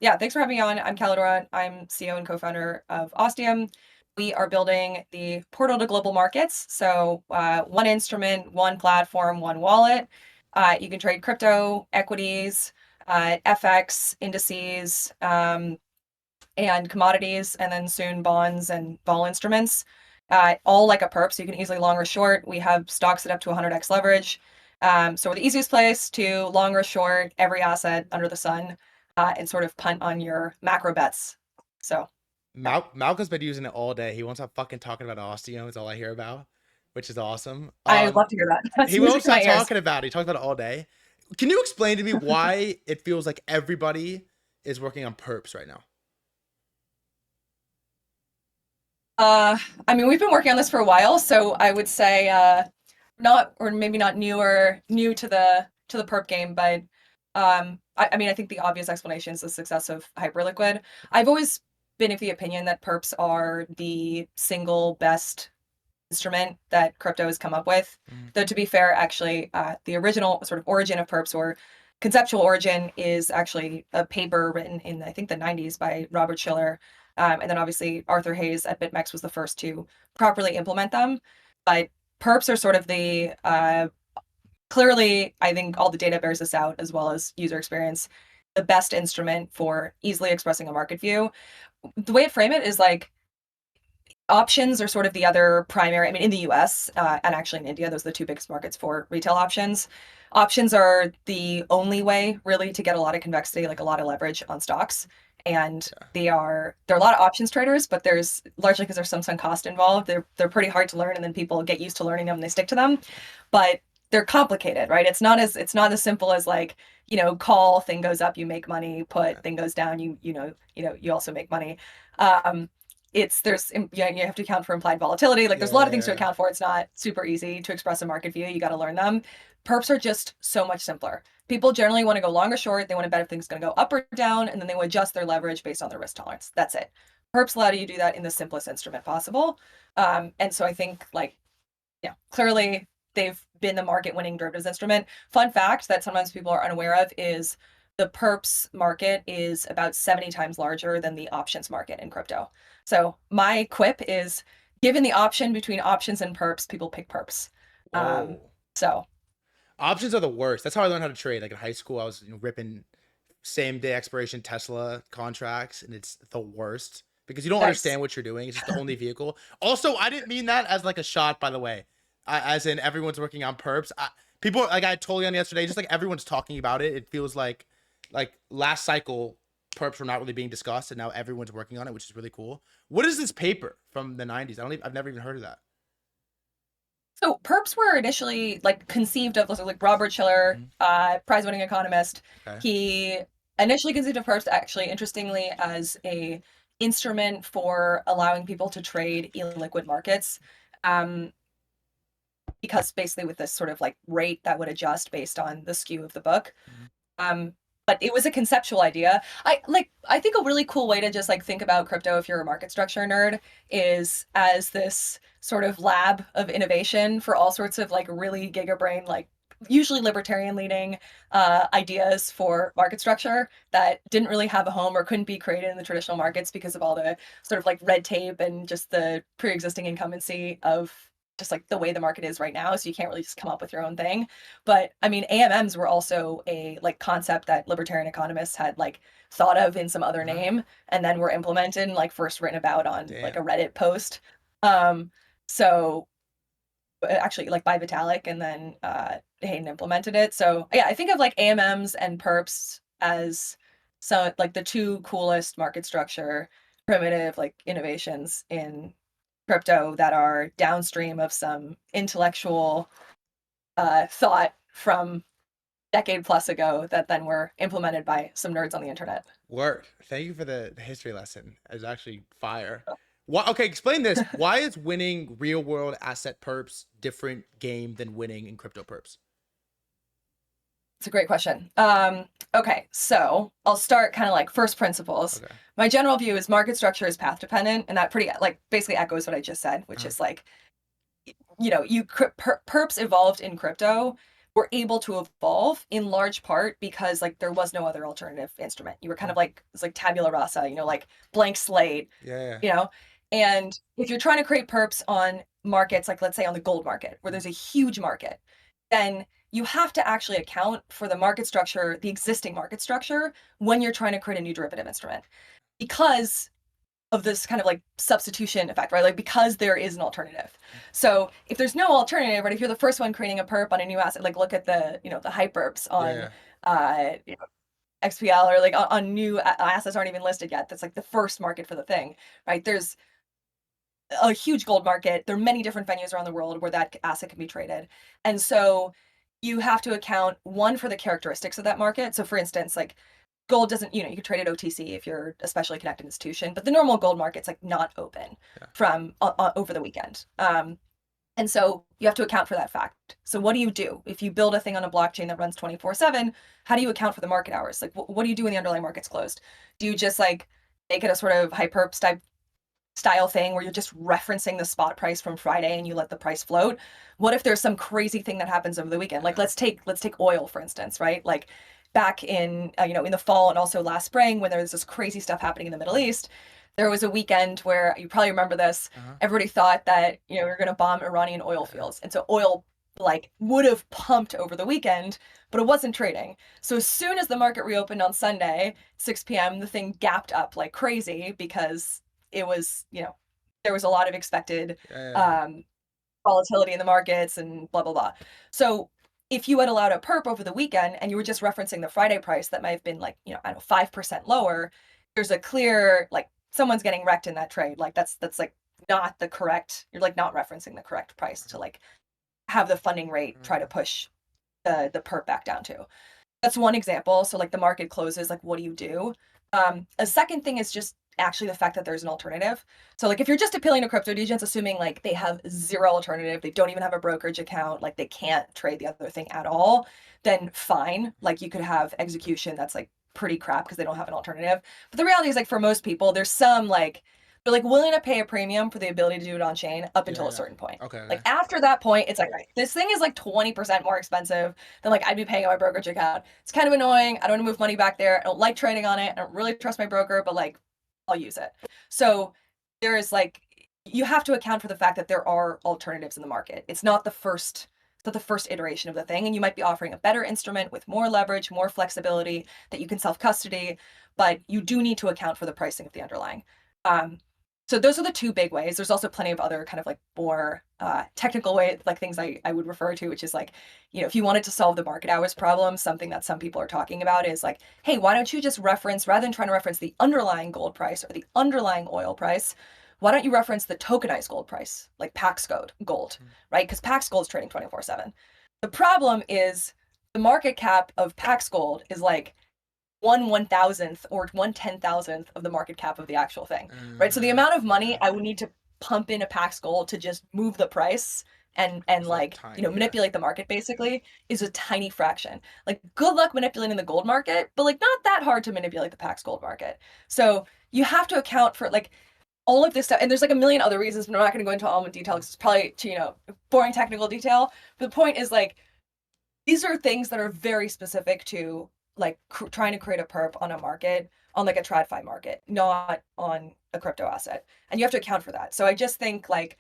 Yeah, thanks for having me on. I'm Kaledora. I'm CEO and co-founder of Ostium. We are building the portal to global markets. So one instrument, one platform, one wallet. You can trade crypto, equities, FX, indices, and commodities, and then soon bonds and vol instruments, all like a perp. So you can easily long or short. We have stocks at up to 100x leverage. So we're the easiest place to long or short every asset under the sun, and sort of punt on your macro bets. So yeah, Malcolm's been using it all day. He won't stop fucking talking about Ostium. It's all I hear about, which is awesome. I love to hear that. That's He won't music to stop my ears. talking about it. He talks about it all day. Can you explain to me why it feels like everybody is working on perps right now? Uh, I mean, we've been working on this for a while, so I would say not, or maybe not new to the perp game, but I mean, I think the obvious explanation is the success of Hyperliquid. I've always been of the opinion that perps are the single best instrument that crypto has come up with. Mm. Though to be fair, actually, the original sort of origin of perps, or conceptual origin, is actually a paper written in I think the 90s by Robert Schiller, and then obviously Arthur Hayes at BitMEX was the first to properly implement them. But perps are sort of the clearly, I think all the data bears this out as well as user experience, the best instrument for easily expressing a market view. The way I frame it is like options are sort of the other primary. I mean, in the US and actually in India, those are the two biggest markets for retail options. Options are the only way really to get a lot of convexity, like a lot of leverage on stocks. And Yeah. there are a lot of options traders, but there's largely because there's some sunk cost involved. They're pretty hard to learn, and then people get used to learning them and they stick to them. But they're complicated, right? It's not as simple as like, call, thing goes up, you make money, Yeah. put, thing goes down, you also make money. Um, you have to account for implied volatility. Like there's a lot of things to Yeah. account for. It's not super easy to express a market view. You got to learn them. Perps are just so much simpler. People generally want to go long or short. They want to bet if things going to go up or down, and then they will adjust their leverage based on their risk tolerance. That's it. Perps allow you to do that in the simplest instrument possible. And so I think, like, yeah, clearly they've been the market winning derivatives instrument. Fun fact that sometimes people are unaware of is the perps market is about 70 times larger than the options market in crypto. So my quip is, given the option between options and perps, people pick perps. Um, Whoa. so Options are the worst. That's how I learned how to trade. Like in high school, I was ripping same day expiration Tesla contracts, and it's the worst because you don't nice. understand what you're doing. It's just the only vehicle. Also, I didn't mean that as like a shot, by the way. As in everyone's working on perps. People like I told you on yesterday, just like everyone's talking about it. It feels like last cycle perps were not really being discussed, and now everyone's working on it, which is really cool. What is this paper from the 90s? I've never even heard of that. So perps were initially like conceived of, like Robert Schiller, Mhm. prize-winning economist. Okay. He initially conceived of perps, actually, interestingly, as a instrument for allowing people to trade illiquid markets. Um, because basically with this sort of like rate that would adjust based on the skew of the book. Mhm. Um, but it was a conceptual idea. I think a really cool way to just like think about crypto if you're a market structure nerd is as this sort of lab of innovation for all sorts of like really gigabrain, like usually libertarian leaning ideas for market structure that didn't really have a home or couldn't be created in the traditional markets because of all the sort of like red tape and just the pre-existing incumbency of just like the way the market is right now. So you can't really just come up with your own thing. But I mean, AMMs were also a like concept that libertarian economists had like thought of in some other Uh-huh. name and then were implemented and like first written about on like a Damn. Reddit post. Um, so actually like by Vitalik, and then Hayden implemented it. So yeah, I think of like AMMs and perps as so like the two coolest market structure primitive like innovations in crypto that are downstream of some intellectual thought from decade plus ago that then were implemented by some nerds on the internet. Word. Thank you for the history lesson. It's actually fire. Why, okay, explain this. Why is winning real world asset perps different game than winning in crypto perps? It's a great question. Okay, so I'll start kind of like first principles. Okay. My general view is market structure is path dependent, and that pretty like basically echoes what I just said, which Uh-huh. is like, perps evolved in crypto were able to evolve in large part because like there was no other alternative instrument. You were kind of like, it's like tabula rasa, like blank slate, Yeah, yeah. you know? And if you're trying to create perps on markets, like let's say on the gold market, where there's a huge market, then you have to actually account for the market structure, the existing market structure, when you're trying to create a new derivative instrument. Because of this kind of like substitution effect, right? Like because there is an alternative. So if there's no alternative, right? If you're the first one creating a perp on a new asset, like look at the, the Hyperps on XPL, or like on new assets aren't even listed yet. That's like the first market for the thing, right? There's a huge gold market. There are many different venues around the world where that asset can be traded. And so you have to account, one, for the characteristics of that market. So for instance, like gold doesn't, you can trade it OTC if you're a specially connected institution, but the normal gold market's like not open from over the weekend. And so you have to account for that fact. So what do you do if you build a thing on a blockchain that runs 24/7? How do you account for the market hours? Like what do you do when the underlying market's closed? Do you just like make it a sort of hyperp type style thing where you're just referencing the spot price from Friday and you let the price float? What if there's some crazy thing that happens over the weekend? Like let's take oil for instance, right? Like back in in the fall and also last spring when there was this crazy stuff happening in the Middle East, there was a weekend where, you probably remember this, everybody thought that we were going to bomb Iranian oil fields, and so oil like would have pumped over the weekend, but it wasn't trading. So as soon as the market reopened on Sunday 6 p.m., the thing gapped up like crazy because it was, there was a lot of expected volatility in the markets and blah, blah, blah. So if you had allowed a perp over the weekend and you were just referencing the Friday price that might have been like, I don't know, 5% lower, there's a clear, like someone's getting wrecked in that trade. Like that's like not the correct, you're like not referencing the correct price to like have the funding rate try to push the perp back down to. That's one example. So like the market closes, like what do you do? A second thing is just actually the fact that there's an alternative. So like if you're just appealing to crypto degens, assuming like they have zero alternative, they don't even have a brokerage account, like they can't trade the other thing at all, then fine. Like you could have execution that's like pretty crap because they don't have an alternative. But the reality is like for most people, there's some like they're like willing to pay a premium for the ability to do it on chain up until a certain point. Okay. Like after that point, it's like, right, this thing is like 20% more expensive than like I'd be paying on my brokerage account. It's kind of annoying. I don't want to move money back there. I don't like trading on it. I don't really trust my broker, but like I'll use it. So there is like, you have to account for the fact that there are alternatives in the market. It's not the first iteration of the thing, and you might be offering a better instrument with more leverage, more flexibility that you can self-custody, but you do need to account for the pricing of the underlying. So those are the two big ways. There's also plenty of other kind of like more technical way, like things I would refer to, which is like, if you wanted to solve the market hours problem, something that some people are talking about is like, hey, why don't you just reference, rather than trying to reference the underlying gold price or the underlying oil price, why don't you reference the tokenized gold price, like Pax Gold, right? Because Pax Gold is trading 24/7. The problem is the market cap of Pax Gold is like 1/1000th or 1/10,000th of the market cap of the actual thing, right? So the amount of money I would need to pump into Pax Gold to just move the price and like tiny, manipulate the market basically is a tiny fraction. Like good luck manipulating the gold market, but like not that hard to manipulate the Pax Gold market. So you have to account for like all of this stuff, and there's like a million other reasons, but I'm not going to go into all in detail because it's probably boring technical detail. But the point is like these are things that are very specific to like trying to create a perp on a market, on like a TradFi market, not on a crypto asset. And you have to account for that. So I just think like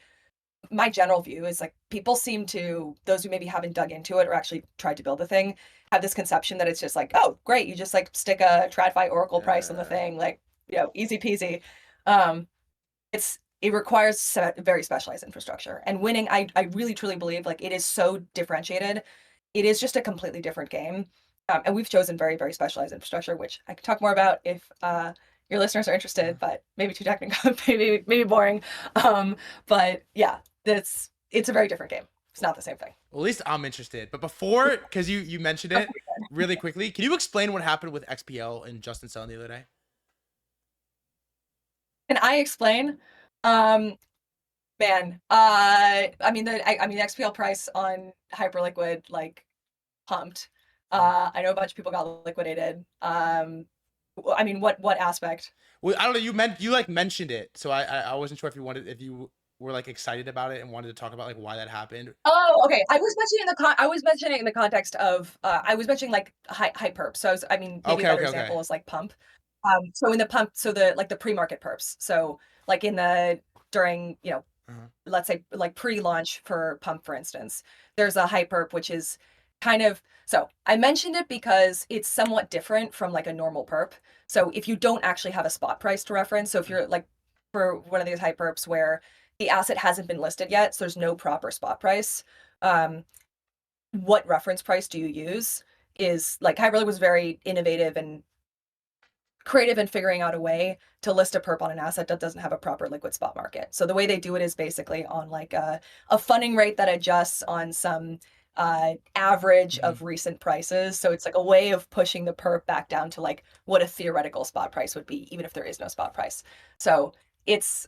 my general view is like people seem to, those who maybe haven't dug into it or actually tried to build the thing, have this conception that it's just like, oh, great, you just like stick a TradFi Oracle price on the thing, like, easy peasy. It requires very specialized infrastructure. And winning, I really truly believe like it is so differentiated. It is just a completely different game. And we've chosen very, very specialized infrastructure, which I could talk more about if your listeners are interested, but maybe too technical, maybe boring. But yeah, it's a very different game. It's not the same thing. Well, at least I'm interested. But before, because you mentioned it really quickly, can you explain what happened with XPL and Justin Sun the other day? Can I explain? Man, I mean the XPL price on Hyperliquid like pumped. I know a bunch of people got liquidated. What aspect? Well, I don't know. You like mentioned it, so I wasn't sure if you wanted if you were like excited about it and wanted to talk about like why that happened. Oh, okay. I was mentioning in the context of I was mentioning like high perp. So I mean maybe a Okay, better okay, okay. example is like pump. So in the pump, so the like the pre-market perps. So like in the during, Uh-huh. let's say like pre-launch for pump, for instance, there's a hyperp which is kind of, so I mentioned it because it's somewhat different from like a normal perp. So if you don't actually have a spot price to reference, so if you're like for one of these hyperps where the asset hasn't been listed yet, so there's no proper spot price, um, what reference price do you use? Is like Hyperliquid was very innovative and creative in figuring out a way to list a perp on an asset that doesn't have a proper liquid spot market. So the way they do it is basically on like a funding rate that adjusts on some average Mhm. of recent prices. So it's like a way of pushing the perp back down to like what a theoretical spot price would be, even if there is no spot price. So it's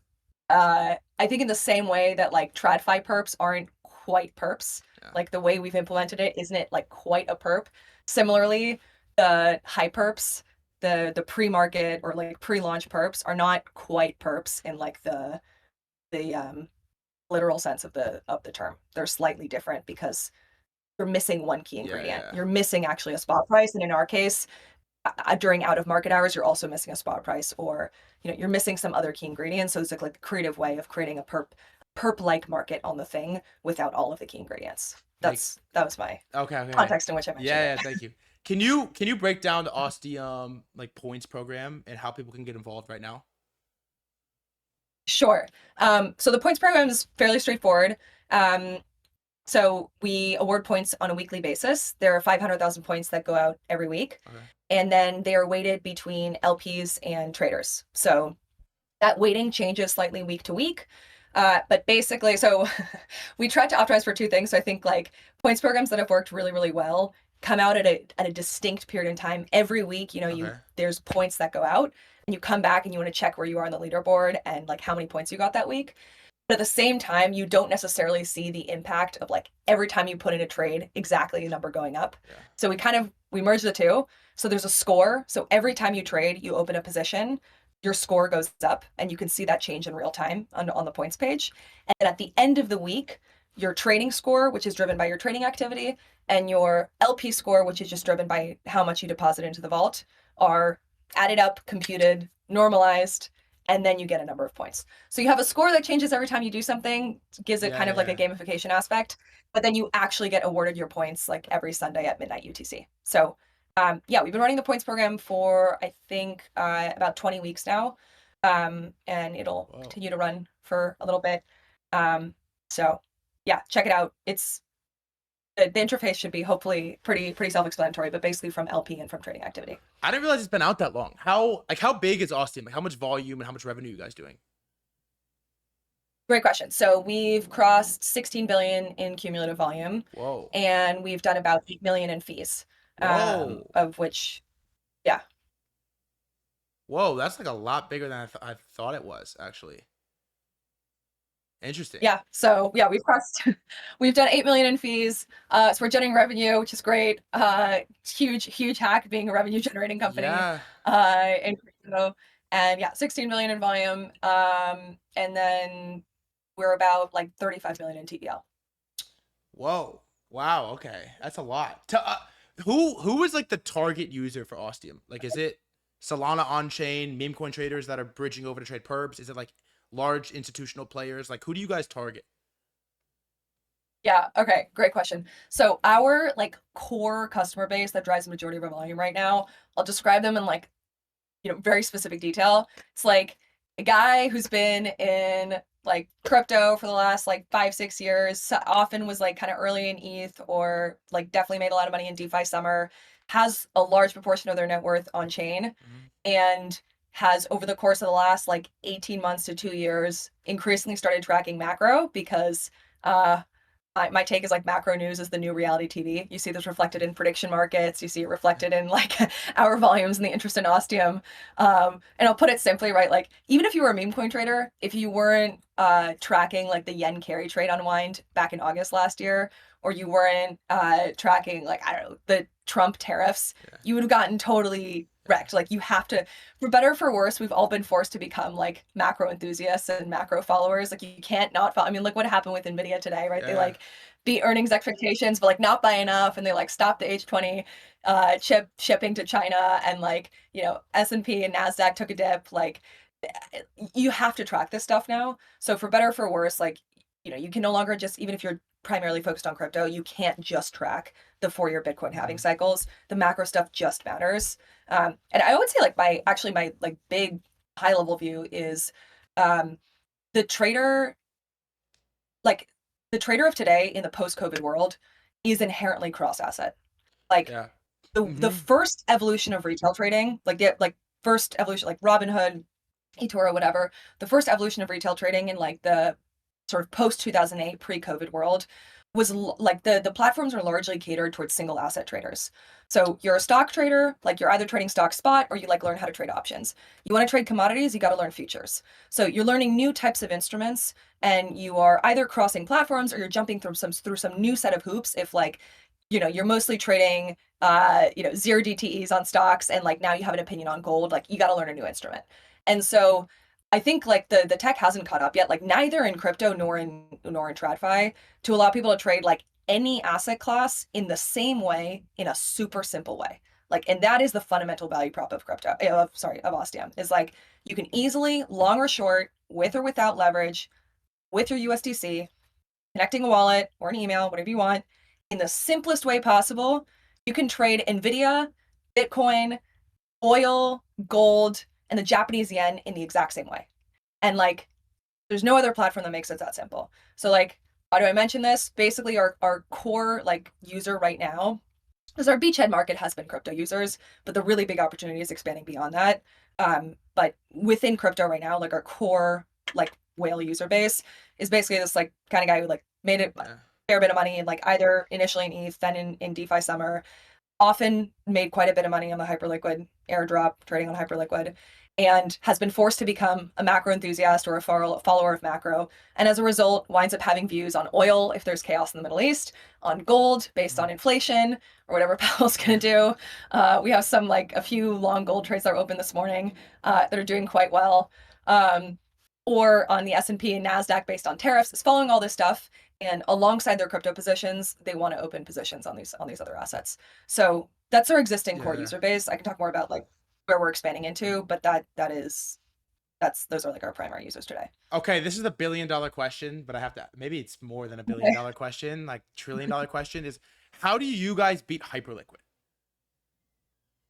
I think in the same way that like TradFi perps aren't quite perps, Yeah. like the way we've implemented it isn't it like quite a perp. Similarly, the high perps, the pre-market or like pre-launch perps are not quite perps in like the literal sense of the term. They're slightly different because you're missing one key Yeah, ingredient. yeah. You're missing actually a spot price, and in our case, during out of market hours, you're also missing a spot price, or you're missing some other key ingredients. So it's like a creative way of creating a perp like market on the thing without all of the key ingredients. Make That was my Okay, okay. context in which I mentioned Yeah, it. yeah, thank you. Can you break down the Ostium like points program and how people can get involved right now? Sure. So the points program is fairly straightforward. Um, So we award points on a weekly basis. There are 500,000 points that go out every week, Okay. and then they are weighted between LPs and traders. So that weighting changes slightly week to week. But basically, so we tried to optimize for two things. So I think like points programs that have worked really, really well come out at a distinct period in time. Every week, Okay. there's points that go out, and you come back and you want to check where you are on the leaderboard and like how many points you got that week. But at the same time, you don't necessarily see the impact of like every time you put in a trade, exactly a number going up. Yeah. So we merge the two. So there's a score. So every time you trade, you open a position, your score goes up, and you can see that change in real time on the points page. And at the end of the week, your trading score, which is driven by your trading activity, and your LP score, which is just driven by how much you deposit into the vault, are added up, computed, normalized, and then you get a number of points. So you have a score that changes every time you do something, gives it Yeah, kind of like a yeah. gamification aspect, but then you actually get awarded your points like every Sunday at midnight UTC. So yeah, we've been running the points program for I think about 20 weeks now, and it'll Whoa. continue to run for a little bit. So yeah, check it out. It's the interface should be hopefully pretty self-explanatory, but basically from LP and from trading activity. I didn't realize it's been out that long. How big is Ostium? Like how much volume and how much revenue are you guys doing? Great question. So we've crossed 16 billion in cumulative volume, Whoa. and we've done about 8 million in fees, Whoa. of which, yeah, Whoa, that's like a lot bigger than I thought it was, actually. Interesting. yeah. So yeah, we've crossed, we've done 8 million in fees. So we're generating revenue, which is great. Huge hack being a revenue generating company, Yeah. in crypto. And yeah, 16 million in volume. And then we're about like 35 million in TVL. Whoa. Wow. Okay. That's a lot. Who is like the target user for Ostium? Like, is it Solana on chain meme coin traders that are bridging over to trade perps? Is it like large institutional players? Like, who do you guys target? Yeah, okay, great question. So our like core customer base that drives the majority of our volume right now, I'll describe them in like, very specific detail. It's like a guy who's been in like crypto for the last like 5, 6 years, often was like kind of early in ETH or like definitely made a lot of money in DeFi summer, has a large proportion of their net worth on chain, Mhm. and has over the course of the last like 18 months to 2 years increasingly started tracking macro because my take is like macro news is the new reality TV. You see this reflected in prediction markets. You see it reflected in like our volumes and the interest in Ostium. And I'll put it simply, right? Like even if you were a meme coin trader, if you weren't tracking like the yen carry trade unwind back in August last year, or you weren't tracking like I don't know the Trump tariffs, Yeah. you would have gotten totally Correct. Like you have to, for better or for worse, we've all been forced to become like macro enthusiasts and macro followers. Like you can't not follow. I mean, look what happened with Nvidia today, right? They Yeah. like beat earnings expectations, but like not by enough, and they like stopped the H20 chip shipping to China, and like S&P and Nasdaq took a dip. Like you have to track this stuff now. So for better or for worse, like you can no longer just, even if you're primarily focused on crypto, you can't just track the 4-year Bitcoin halving cycles. The macro stuff just matters. And I would say like my like big high level view is the trader, like the trader of today in the post-COVID world is inherently cross asset. Like Yeah. the first evolution of retail trading, like the first evolution, like Robinhood, eToro, whatever, the first evolution of retail trading in like the sort of post 2008 pre-COVID world was like the platforms are largely catered towards single asset traders. So you're a stock trader, like you're either trading stock spot or you like learn how to trade options. You want to trade commodities, you got to learn futures. So you're learning new types of instruments, and you are either crossing platforms or you're jumping through some new set of hoops. If like you're mostly trading 0 DTEs on stocks, and like now you have an opinion on gold, like you got to learn a new instrument. And so I think like the tech hasn't caught up yet, like neither in crypto nor in TradFi, to allow people to trade like any asset class in the same way, in a super simple way. Like, and that is the fundamental value prop of of Ostium, is like you can easily long or short, with or without leverage, with your USDC, connecting a wallet or an email, whatever you want, in the simplest way possible. You can trade Nvidia, Bitcoin, oil, gold, and the Japanese yen in the exact same way. And like, there's no other platform that makes it that simple. So like, why do I mention this? Basically, our core like user right now, because our beachhead market has been crypto users, but the really big opportunity is expanding beyond that. But within crypto right now, like our core like whale user base is basically this like kind of guy who like made a fair bit of money, and like either initially in ETH, then in DeFi Summer, often made quite a bit of money on the Hyperliquid airdrop, trading on Hyperliquid, and has been forced to become a macro enthusiast or a follower of macro. And as a result, winds up having views on oil if there's chaos in the Middle East, on gold based on inflation or whatever Powell's going to do. We have a few long gold trades that are open this morning that are doing quite well. Or on the S&P and Nasdaq based on tariffs, is following all this stuff. And alongside their crypto positions, they want to open positions on these other assets. So that's our existing core user base. I can talk more about like where we're expanding into, but those are like our primary users today. Okay, this is a $1 billion question, but I have to, maybe it's more than a $1 billion question, like $1 trillion question is, how do you guys beat Hyperliquid?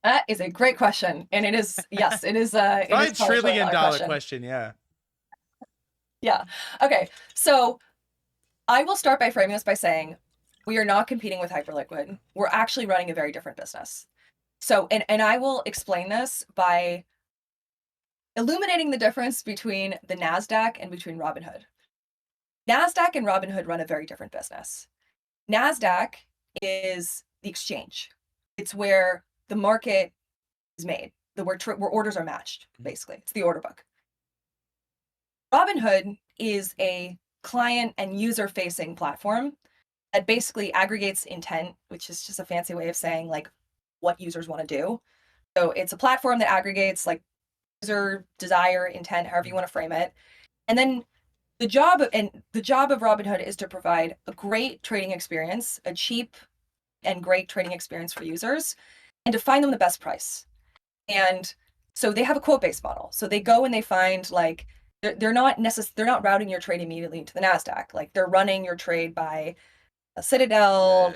That is a great question. And it is, yes, it is a $1 trillion question. Yeah. Yeah. Okay. So I will start by framing this by saying we are not competing with Hyperliquid. We're actually running a very different business. So, and I will explain this by illuminating the difference between the NASDAQ and between Robinhood. NASDAQ and Robinhood run a very different business. NASDAQ is the exchange. It's where the market is made, where orders are matched, basically. It's the order book. Robinhood is a client and user-facing platform that basically aggregates intent, which is just a fancy way of saying like what users want to do. So it's a platform that aggregates like user desire, intent, however you want to frame it. And then the job of Robinhood is to provide a great trading experience, a cheap and great trading experience for users, and to find them the best price. And so they have a quote-based model. So they go and they find like they're not routing your trade immediately to the NASDAQ. Like they're running your trade by a Citadel,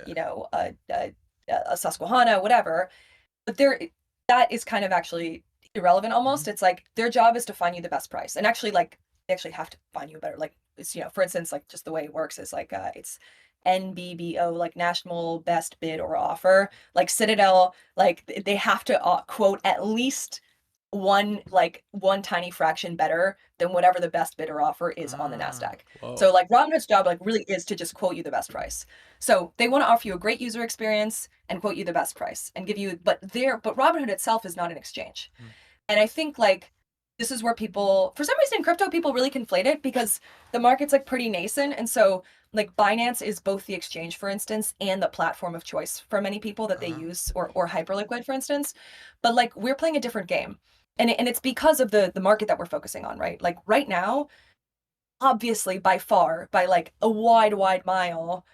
a Susquehanna, whatever. But that is kind of actually irrelevant almost. It's like their job is to find you the best price. And actually like they actually have to find you a better, like it's, for instance, like just the way it works is like it's NBBO, like national best bid or offer. Like Citadel, like they have to quote at least one tiny fraction better than whatever the best bid or offer is on the NASDAQ. Whoa. So like Robinhood's job like really is to just quote you the best price. So they want to offer you a great user experience and quote you the best price and give you, but Robinhood itself is not an exchange. And I think like this is where people, for some reason in crypto, people really conflate it because the market's like pretty nascent. And so like Binance is both the exchange, for instance, and the platform of choice for many people that they use, or Hyperliquid, for instance. But like we're playing a different game. And it's because of the market that we're focusing on, right? Like right now, obviously by far, by like a wide mile,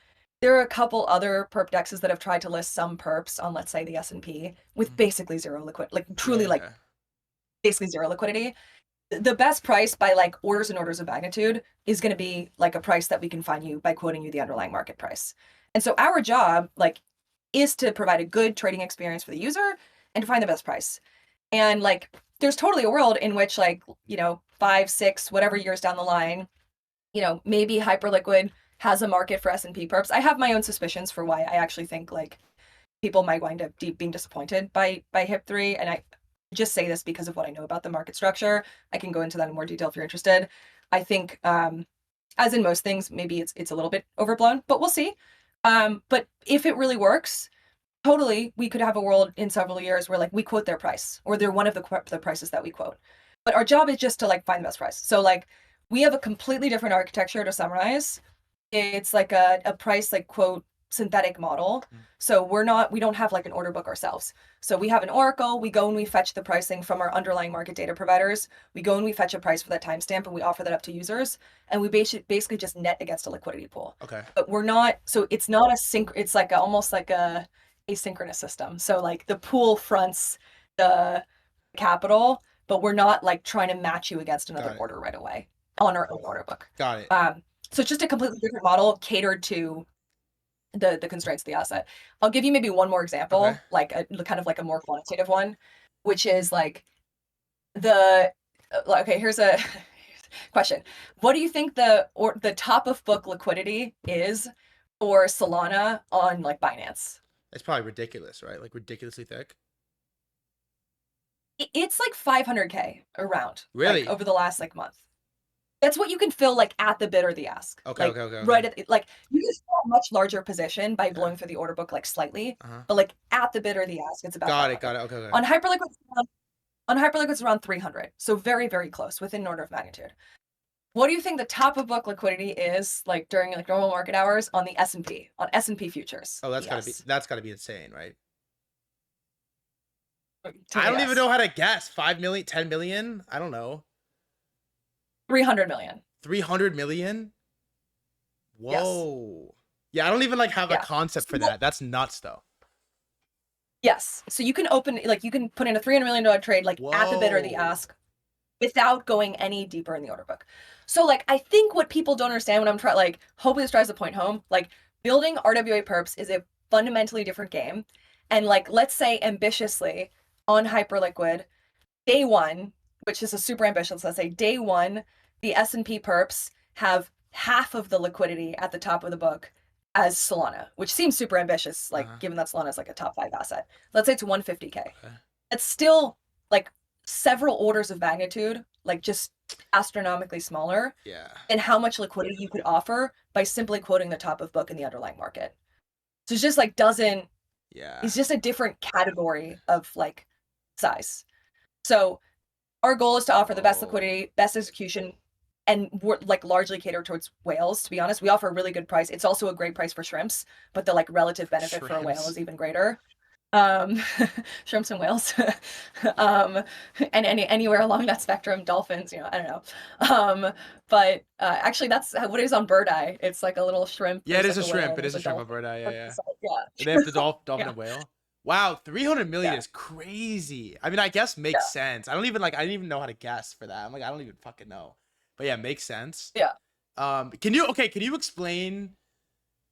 there are a couple other perp dexes that have tried to list some perps on, let's say, the S&P with basically zero liquid, like truly like Yeah. basically zero liquidity. The best price by like orders and orders of magnitude is going to be like a price that we can find you by quoting you the underlying market price. And so our job like is to provide a good trading experience for the user and to find the best price. And like there's totally a world in which like, 5, 6, whatever years down the line, maybe Hyperliquid has a market for S&P perps. I have my own suspicions for why I actually think like people might wind up being disappointed by HIP3, and I just say this because of what I know about the market structure. I can go into that in more detail if you're interested. I think, as in most things, maybe it's a little bit overblown, but we'll see. But if it really works, totally, we could have a world in several years where like we quote their price, or they're one of the prices that we quote. But our job is just to like find the best price. So like we have a completely different architecture to summarize. It's like a price like quote synthetic model. So we don't have like an order book ourselves. So we have an oracle, we go and we fetch the pricing from our underlying market data providers. We go and we fetch a price for that timestamp and we offer that up to users. And we basically just net against a liquidity pool. Okay. But we're not, so it's not it's like almost like a asynchronous system. So like the pool fronts the capital, but we're not like trying to match you against another order right away on our own order book. Got it. So it's just a completely different model catered to the constraints of the asset. I'll give you maybe one more example, Okay. like a kind of like a more quantitative one, which is like the okay, here's a question. What do you think the top of book liquidity is for Solana on like Binance? It's probably ridiculous, right? Like ridiculously thick. It's like 500K around, Really? like over the last like month. That's what you can fill like at the bid or the ask. Okay, Like okay. right at like you can fill a much larger position by Yeah. blowing through the order book like slightly, Uh-huh. but like at the bid or the ask, it's about Got 500. it. Okay. On Hyperliquid, it's around 300. So very close, within an order of magnitude. What do you think the top of book liquidity is like during like normal market hours on the S&P, on S&P futures? Oh, that's Yes. gotta be insane, right? Take I a don't even guess. know how to guess. 5 million, 10 million? I don't know. 300 million. 300 million? Yes. Whoa. Yeah, I don't even like have a Yeah. concept for that. That's nuts though. Yes. So you can open like you can put in a $300 million trade like at the bid or the Whoa. ask without going any deeper in the order book. So like I think what people don't understand when I'm trying like hopefully this drives the point home, like building RWA perps is a fundamentally different game. And like let's say ambitiously on Hyperliquid, day one, which is a super ambitious, let's say day one, the S&P perps have half of the liquidity at the top of the book as Solana, which seems super ambitious, like given that Solana is like a top 5 asset. Let's say it's 150K. Okay. It's still like several orders of magnitude, like just astronomically smaller Yeah. than how much liquidity you could offer by simply quoting the top of book in the underlying market. So it's just like Yeah. it's just a different category of like size. So our goal is to offer the best liquidity, best execution, and we're like largely catered towards whales. To be honest, we offer a really good price. It's also a great price for shrimps, but the like relative benefit for a whale Shrimps. is even greater. Um, shrimps and whales, um, and anywhere along that spectrum, dolphins. I don't know. But actually, that's what it is on Bird Eye. It's like a little shrimp. Yeah, it There's is like a a whale. shrimp. And It is there's a a shrimp dolphin. over there. Yeah. Yeah. They have the dolphin Yeah. and whale. Wow, 300 million Yeah. is crazy. I mean, I guess Yeah. makes sense. I didn't even know how to guess for that. I'm like, I don't even fucking know. But yeah, makes sense. Yeah. Can you explain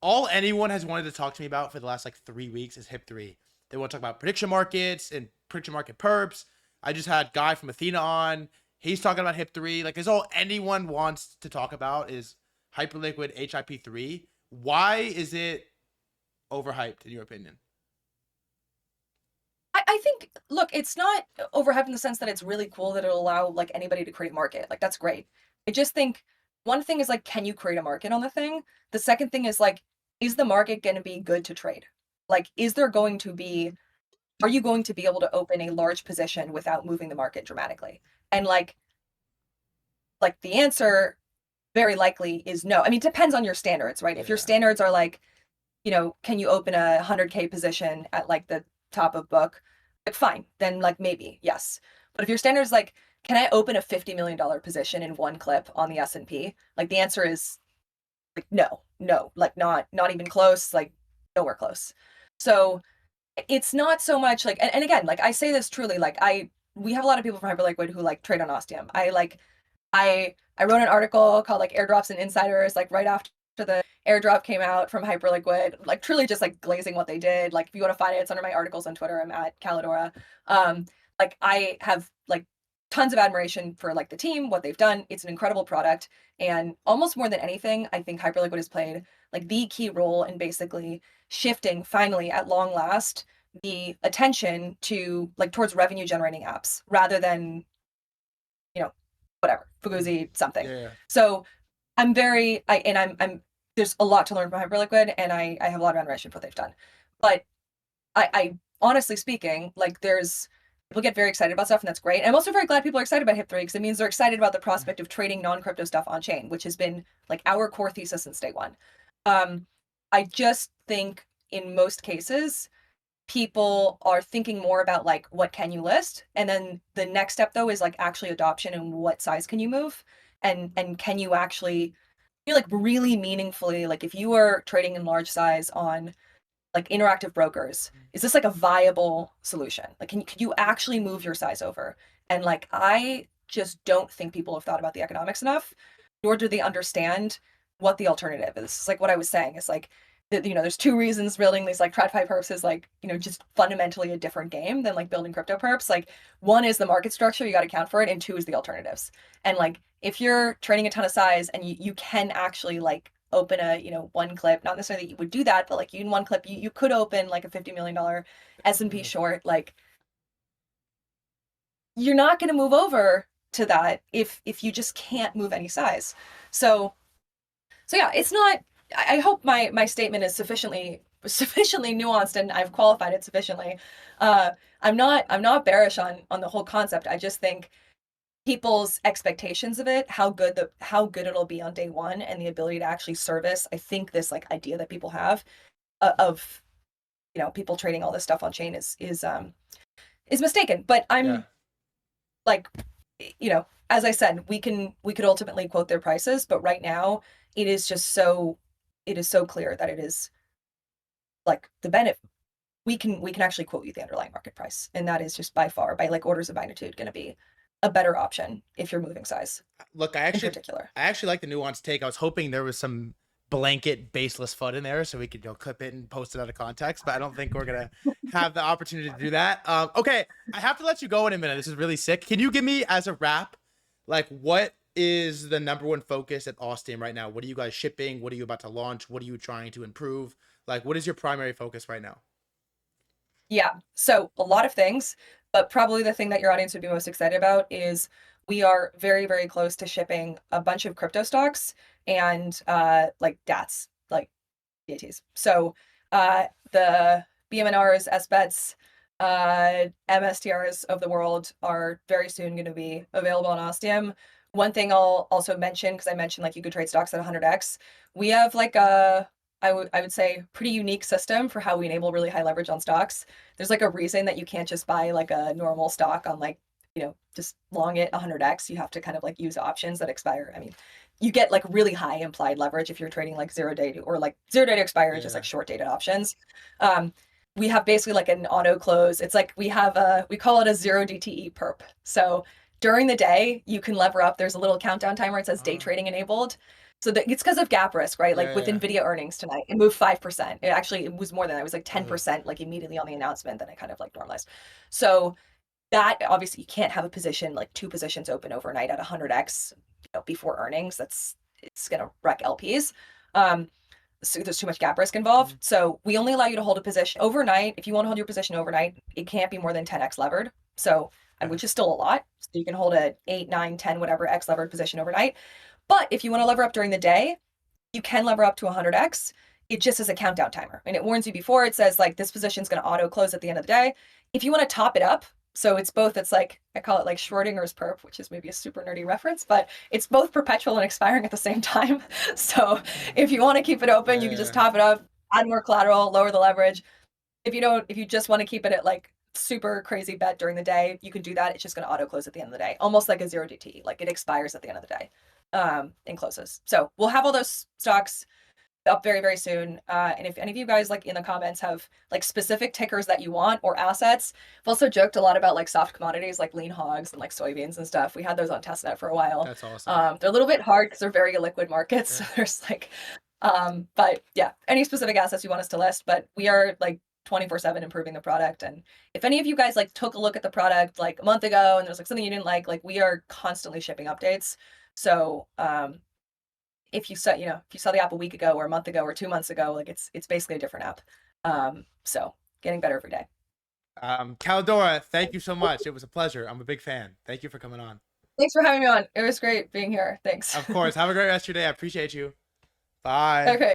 all anyone has wanted to talk to me about for the last like 3 weeks is HIP3. They want to talk about prediction markets and prediction market perps. I just had Guy from Athena on. He's talking about HIP3. Like, is all anyone wants to talk about is Hyperliquid HIP3. Why is it overhyped in your opinion? I think, look, it's not overhyped in the sense that it's really cool that it'll allow like anybody to create a market. Like that's great. I just think one thing is like, can you create a market on the thing? The second thing is like, is the market going to be good to trade? Like, are you going to be able to open a large position without moving the market dramatically? And like the answer very likely is no. I mean, it depends on your standards, right? If your standards are like, can you open a 100K position at like the top of book? Like, fine, then like maybe, yes. But if your standards like, can I open a $50 million position in one clip on the S&P? Like the answer is like no, like not even close, like nowhere close. So it's not so much like, and again, like I say this truly, like we have a lot of people from Hyperliquid who like trade on Ostium. I wrote an article called like airdrops and insiders, like right after the airdrop came out from Hyperliquid, like truly just like glazing what they did. Like if you want to find it, it's under my articles on Twitter. I'm at Kaledora. Like I have like tons of admiration for like the team, what they've done. It's an incredible product. And almost more than anything, I think Hyperliquid has played like the key role in basically shifting finally at long last the attention to like towards revenue generating apps rather than, whatever, Fugazi something. Yeah. So I'm there's a lot to learn from Hyperliquid, and I have a lot of admiration for what they've done. But I honestly speaking, like people get very excited about stuff, and that's great. And I'm also very glad people are excited about HIP3 because it means they're excited about the prospect of trading non-crypto stuff on chain, which has been like our core thesis since day one. I just think in most cases, people are thinking more about like what can you list, and then the next step though is like actually adoption and what size can you move, and can you actually like really meaningfully, like if you are trading in large size on like interactive brokers, is this like a viable solution? Like could you actually move your size over? And like I just don't think people have thought about the economics enough, nor do they understand what the alternative is. It's like what I was saying. It's like there's two reasons building these like TradFi perps is like, just fundamentally a different game than like building crypto perps. Like one is the market structure, you got to account for it, and two is the alternatives. And like if you're trading a ton of size and you can actually like open a one clip, not necessarily that you would do that, but like in one clip you could open like a $50 million S&P short, like you're not going to move over to that if you just can't move any size. So yeah, it's not, I hope my statement is sufficiently nuanced and I've qualified it sufficiently. I'm not bearish on the whole concept. I just think people's expectations of it, how good it'll be on day one, and the ability to actually service, I think this like idea that people have of people trading all this stuff on chain is mistaken. But I'm like, as I said, we could ultimately quote their prices, but right now it is so clear that it is like the benefit. We can actually quote you the underlying market price, and that is just by far, by like orders of magnitude, going to be a better option if you're moving size. Look, I actually like the nuanced take. I was hoping there was some blanket baseless FUD in there so we could clip it and post it out of context, but I don't think we're gonna have the opportunity to do that. Okay, I have to let you go in a minute. This is really sick. Can you give me, as a wrap, like what is the number one focus at Ostium right now? What are you guys shipping? What are you about to launch? What are you trying to improve? Like, what is your primary focus right now? Yeah, so a lot of things, but probably the thing that your audience would be most excited about is we are very, very close to shipping a bunch of crypto stocks and like DATs, like DATs. So the BMNRs, SBETs, MSTRs of the world are very soon going to be available on Ostium. One thing I'll also mention, because I mentioned like you could trade stocks at 100x, we have like I would say pretty unique system for how we enable really high leverage on stocks. There's like a reason that you can't just buy like a normal stock on like, just long it 100x. You have to kind of like use options that expire. I mean, you get like really high implied leverage if you're trading like 0 day to, or like 0 day to expire, just like short dated options. We have basically like an auto close. It's like we call it a 0 DTE perp. So during the day, you can lever up. There's a little countdown timer. It says day trading enabled. So it's because of gap risk, right? Like with NVIDIA earnings tonight, it moved 5%. It was more than that. It was like 10%, like immediately on the announcement. Then it kind of like normalized. So that obviously you can't have a position, like 2 positions open overnight at 100x before earnings. It's going to wreck LPs. So there's too much gap risk involved. So we only allow you to hold a position overnight. If you want to hold your position overnight, it can't be more than 10x levered. So, which is still a lot. So you can hold a 8, 9, 10, whatever x levered position overnight. But if you want to lever up during the day, you can lever up to 100x. It just is a countdown timer. And it warns you before. It says like this position is going to auto close at the end of the day. If you want to top it up, So it's both, it's like, I call it like Schrodinger's perp, which is maybe a super nerdy reference, but it's both perpetual and expiring at the same time. So if you want to keep it open, you can just Yeah. top it up, add more collateral, lower the leverage. If you just want to keep it at like super crazy bet during the day, you can do that. It's just going to auto close at the end of the day, almost like a 0DT. Like it expires at the end of the day and closes. So we'll have all those stocks up very, very soon. And if any of you guys like in the comments have like specific tickers that you want or assets, I've also joked a lot about like soft commodities like lean hogs and like soybeans and stuff. We had those on testnet for a while. That's awesome. They're a little bit hard because they're very illiquid markets. Yeah. So there's like, but yeah, any specific assets you want us to list, but we are like 24/7 improving the product. And if any of you guys like took a look at the product like a month ago and there's like something you didn't like we are constantly shipping updates. So if you saw the app a week ago or a month ago or 2 months ago, like it's basically a different app. So getting better every day. Kaledora, thank you so much. It was a pleasure. I'm a big fan. Thank you for coming on. Thanks for having me on. It was great being here. Thanks. Of course. Have a great rest of your day. I appreciate you. Bye. Okay.